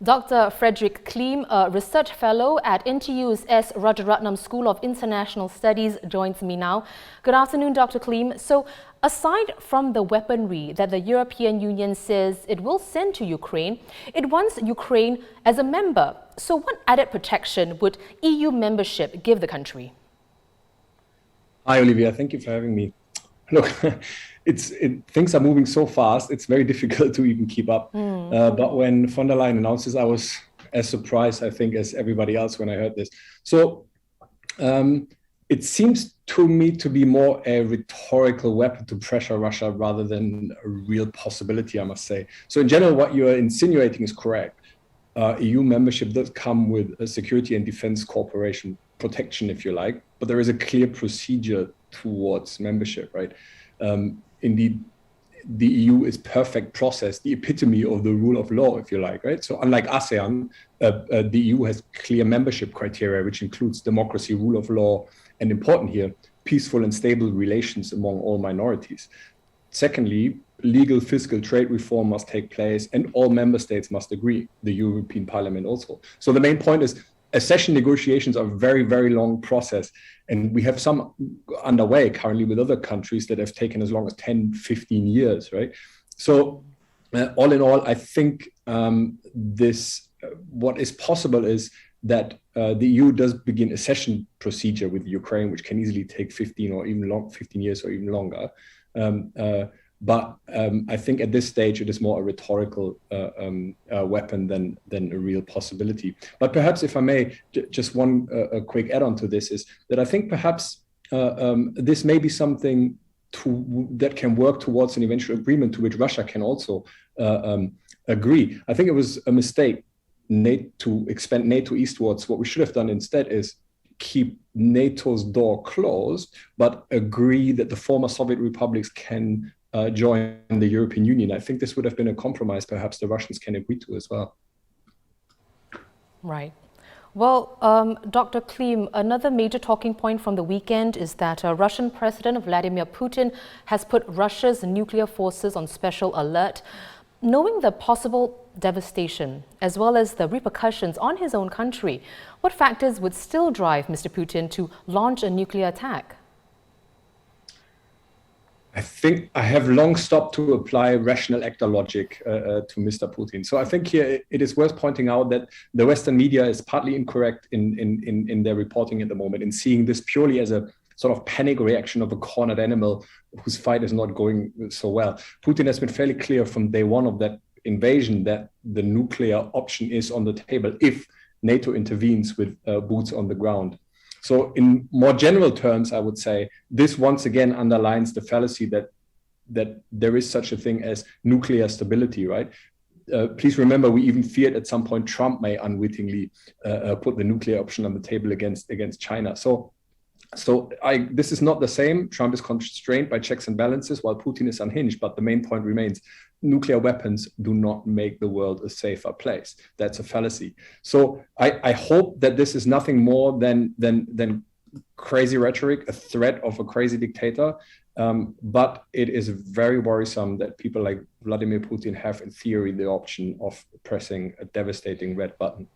Dr. Frederick Kliem, a research fellow at NTU S Rajaratnam School of International Studies, joins me now. Good afternoon, Dr. Kliem. So, aside from the weaponry that the European Union says it will send to Ukraine, it wants Ukraine as a member. So, what added protection would EU membership give the country? Hi, Olivia. Thank you for having me. Look, things are moving so fast, it's very difficult to even keep up. But when von der Leyen announced this, I was as surprised, I think, as everybody else when I heard this. So it seems to me to be more a rhetorical weapon to pressure Russia rather than a real possibility, I must say. So in general, what you are insinuating is correct. EU membership does come with a security and defense cooperation protection, if you like, but there is a clear procedure towards membership, right? Indeed, the EU is perfect process, the epitome of the rule of law, if you like, right? So unlike ASEAN, the EU has clear membership criteria, which includes democracy, rule of law, and important here, peaceful and stable relations among all minorities. Secondly, legal fiscal trade reform must take place and all member states must agree, the European Parliament also. So the main point is accession negotiations are a very, very long process. And we have some underway currently with other countries that have taken as long as 10, 15 years, right? So all in all, I think what is possible is that the EU does begin accession procedure with Ukraine, which can easily take 15 years or even longer. But I think at this stage, it is more a rhetorical weapon than a real possibility. But perhaps, if I may, just one quick add-on to this is that I think perhaps this may be something that can work towards an eventual agreement to which Russia can also agree. I think it was a mistake to expand NATO eastwards. What we should have done instead is keep NATO's door closed, but agree that the former Soviet republics can join the European Union. I think this would have been a compromise perhaps the Russians can agree to as well. Right. Well, Dr. Kliem, another major talking point from the weekend is that Russian President Vladimir Putin has put Russia's nuclear forces on special alert. Knowing the possible devastation as well as the repercussions on his own country, what factors would still drive Mr. Putin to launch a nuclear attack? I think I have long stopped to apply rational actor logic to Mr. Putin. So I think here it is worth pointing out that the Western media is partly incorrect in their reporting at the moment, in seeing this purely as a sort of panic reaction of a cornered animal whose fight is not going so well. Putin has been fairly clear from day one of that invasion that the nuclear option is on the table if NATO intervenes with boots on the ground. So in more general terms, I would say this once again underlines the fallacy that there is such a thing as nuclear stability, right? Please remember, we even feared at some point Trump may unwittingly put the nuclear option on the table against China. So this is not the same. Trump is constrained by checks and balances while Putin is unhinged. But the main point remains, nuclear weapons do not make the world a safer place. That's a fallacy. So I hope that this is nothing more than crazy rhetoric, a threat of a crazy dictator. But it is very worrisome that people like Vladimir Putin have, in theory, the option of pressing a devastating red button.